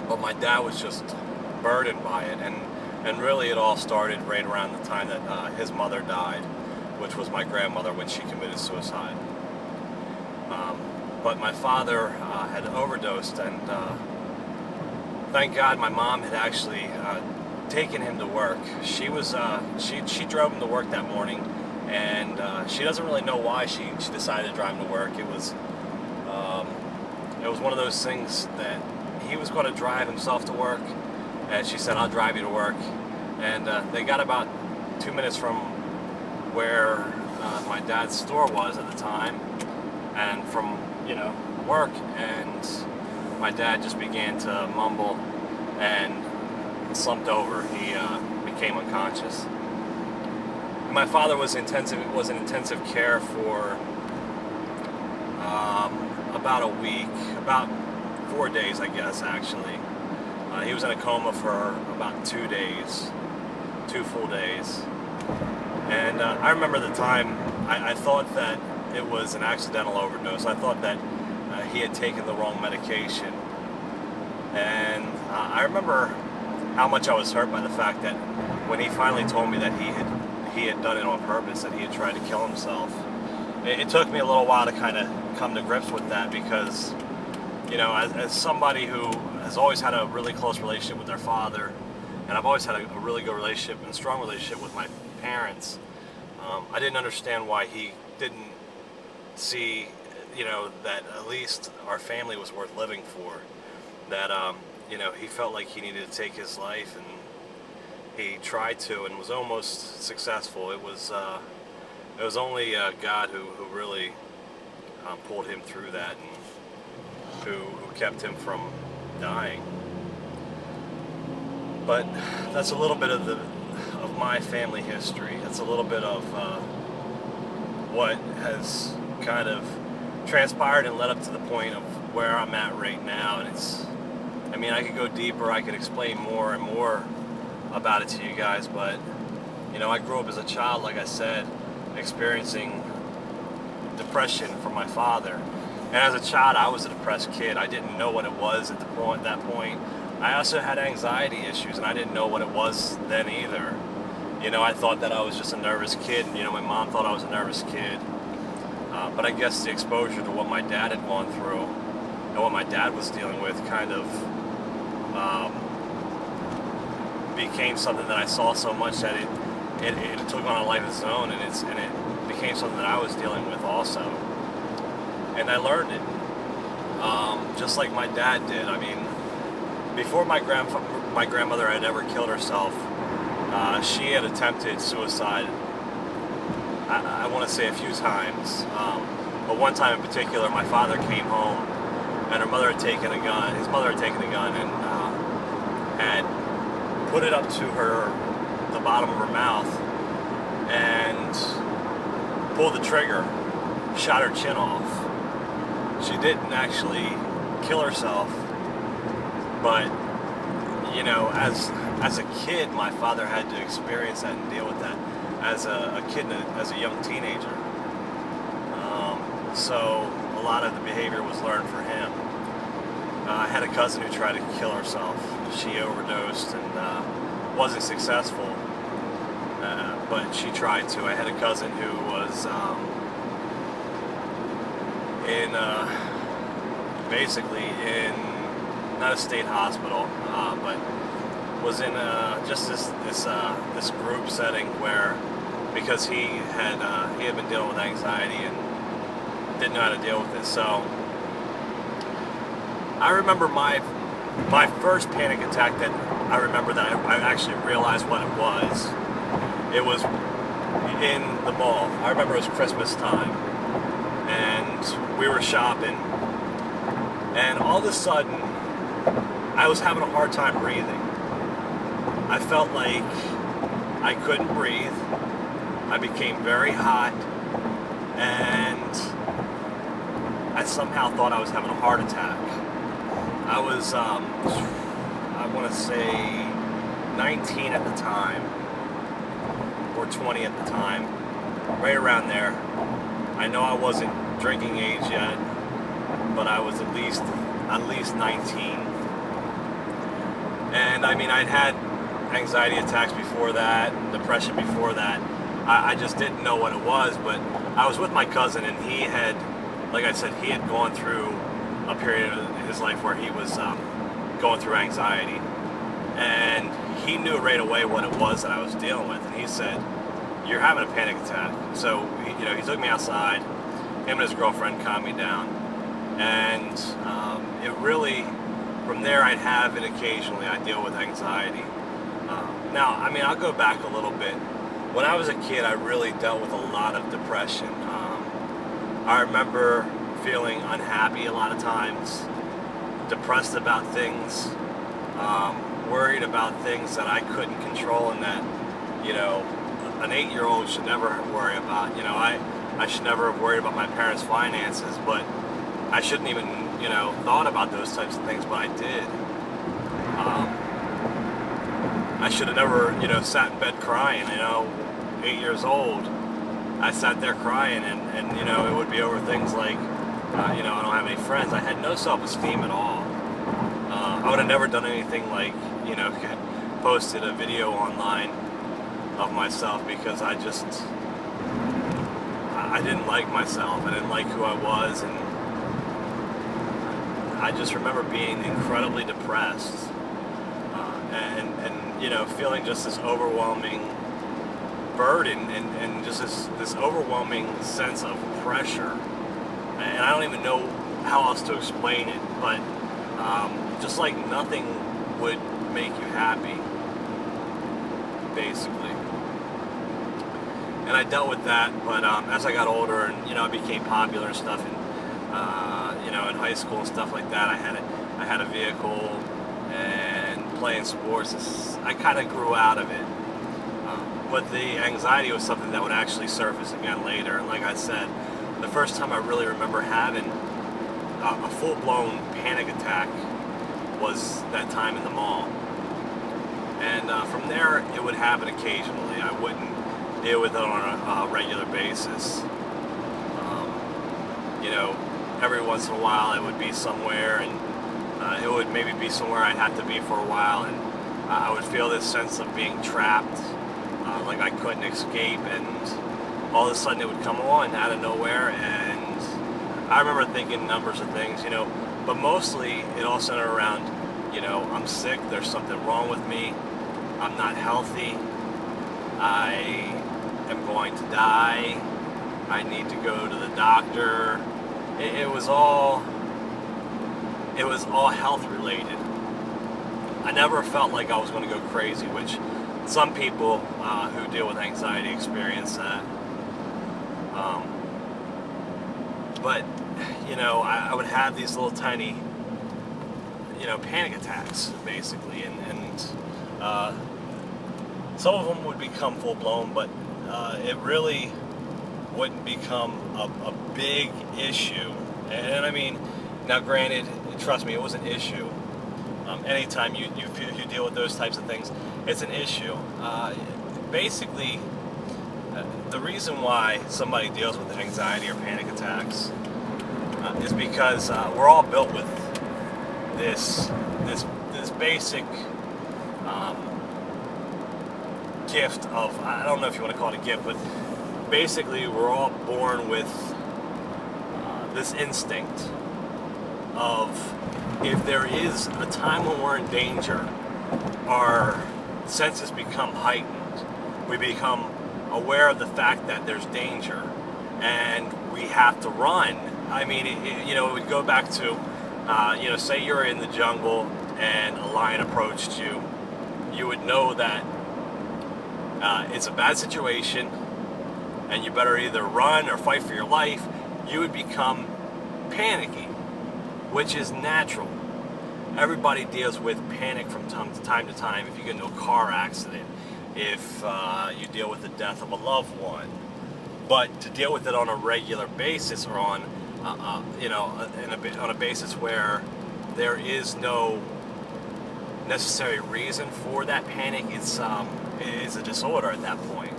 But my dad was just burdened by it, and really it all started right around the time that his mother died, which was my grandmother when she committed suicide. Um, but my father had overdosed, and thank God my mom had actually taken him to work. She drove him to work that morning, and she doesn't really know why she decided to drive him to work. Um, it was one of those things that he was going to drive himself to work, and she said, "I'll drive you to work." And they got about 2 minutes from where my dad's store was at the time, and from work, and my dad just began to mumble and slumped over. He became unconscious. My father was in intensive care for about a week, about 4 days, I guess, actually. He was in a coma for about 2 days, 2 full days. And I remember the time, I thought that it was an accidental overdose. I thought that he had taken the wrong medication. And I remember how much I was hurt by the fact that when he finally told me that he had done it on purpose, that he had tried to kill himself. It took me a little while to kind of come to grips with that, because as somebody who has always had a really close relationship with their father, and I've always had a really good relationship and strong relationship with my parents, I didn't understand why he didn't see, that at least our family was worth living for. That, he felt like he needed to take his life, and he tried to and was almost successful. It was only God who really pulled him through that, and who kept him from dying. But that's a little bit of my family history. That's a little bit of what has kind of transpired and led up to the point of where I'm at right now. And I could go deeper, I could explain more and more about it to you guys, but I grew up as a child, like I said, experiencing depression from my father. And as a child, I was a depressed kid. I didn't know what it was at that point. I also had anxiety issues, and I didn't know what it was then either. I thought that I was just a nervous kid. My mom thought I was a nervous kid. But I guess the exposure to what my dad had gone through and what my dad was dealing with kind of became something that I saw so much that it took on a life of its own, and it became something that I was dealing with also. And I learned it, just like my dad did. Before my grandmother had ever killed herself, she had attempted suicide, I want to say a few times, but one time in particular, my father came home, and his mother had taken a gun, and had put it up to the bottom of her mouth, and pulled the trigger, shot her chin off. She didn't actually kill herself, but as a kid, my father had to experience that and deal with that as a kid, as a young teenager. So a lot of the behavior was learned for him. I had a cousin who tried to kill herself. She overdosed and wasn't successful, but she tried to. I had a cousin who was basically in not a state hospital, but was in just this group setting where, because he had been dealing with anxiety and didn't know how to deal with it. So I remember my first panic attack that I remember that I actually realized what it was. It was in the mall. I remember it was Christmas time, and we were shopping, and all of a sudden I was having a hard time breathing. I felt like I couldn't breathe. I became very hot, and I somehow thought I was having a heart attack. I was, I want to say 19 at the time, or 20 at the time, right around there. I know I wasn't drinking age yet, but I was at least 19. And I mean, I'd had anxiety attacks before that, depression before that. I just didn't know what it was, but I was with my cousin, and he had, like I said, he had gone through a period in his life where he was going through anxiety, and he knew right away what it was that I was dealing with, and he said, "You're having a panic attack." So he took me outside. Him and his girlfriend calmed me down, and it really, from there, I'd have it occasionally. I deal with anxiety. Now, I mean, I'll go back a little bit. When I was a kid, I really dealt with a lot of depression. I remember feeling unhappy a lot of times, depressed about things, worried about things that I couldn't control, and that, an 8-year-old should never worry about. I should never have worried about my parents' finances, but I shouldn't even, thought about those types of things, but I did. I should have never, sat in bed crying, 8 years old. I sat there crying, and it would be over things like, I don't have any friends. I had no self-esteem at all. I would have never done anything like, posted a video online of myself, because I didn't like myself. I didn't like who I was, and I just remember being incredibly depressed, and feeling just this overwhelming burden, and just this overwhelming sense of pressure. And I don't even know how else to explain it, but just like nothing would make you happy, basically. And I dealt with that, but as I got older, and I became popular and stuff, and in high school and stuff like that, I had a vehicle and playing sports. I kind of grew out of it, but the anxiety was something that would actually surface again later. And like I said, the first time I really remember having a full-blown panic attack was that time in the mall. And from there, it would happen occasionally. I wouldn't deal with it on a regular basis. Every once in a while, it would be somewhere, and it would maybe be somewhere I'd have to be for a while, and I would feel this sense of being trapped, like I couldn't escape, and all of a sudden it would come on out of nowhere. And I remember thinking numbers of things, but mostly it all centered around, I'm sick, there's something wrong with me, I'm not healthy, I am going to die, I need to go to the doctor. It was all health related. I never felt like I was going to go crazy, which some people who deal with anxiety experience that. But I would have these little tiny panic attacks, basically, and some of them would become full blown, but it really wouldn't become a big issue. And I mean, now granted, trust me, it was an issue. Anytime you deal with those types of things, it's an issue. Basically, the reason why somebody deals with anxiety or panic attacks is because we're all built with this basic gift of, I don't know if you want to call it a gift, but basically we're all born with this instinct of, if there is a time when we're in danger, our senses become heightened. We become aware of the fact that there's danger, and we have to run. I mean, it would go back to, say you're in the jungle and a lion approached you. You would know that it's a bad situation, and you better either run or fight for your life. You would become panicky, which is natural. Everybody deals with panic from time to time. If you get into a car accident, if you deal with the death of a loved one, but to deal with it on a regular basis, or on on a basis where there is no necessary reason for that panic, it's a disorder at that point.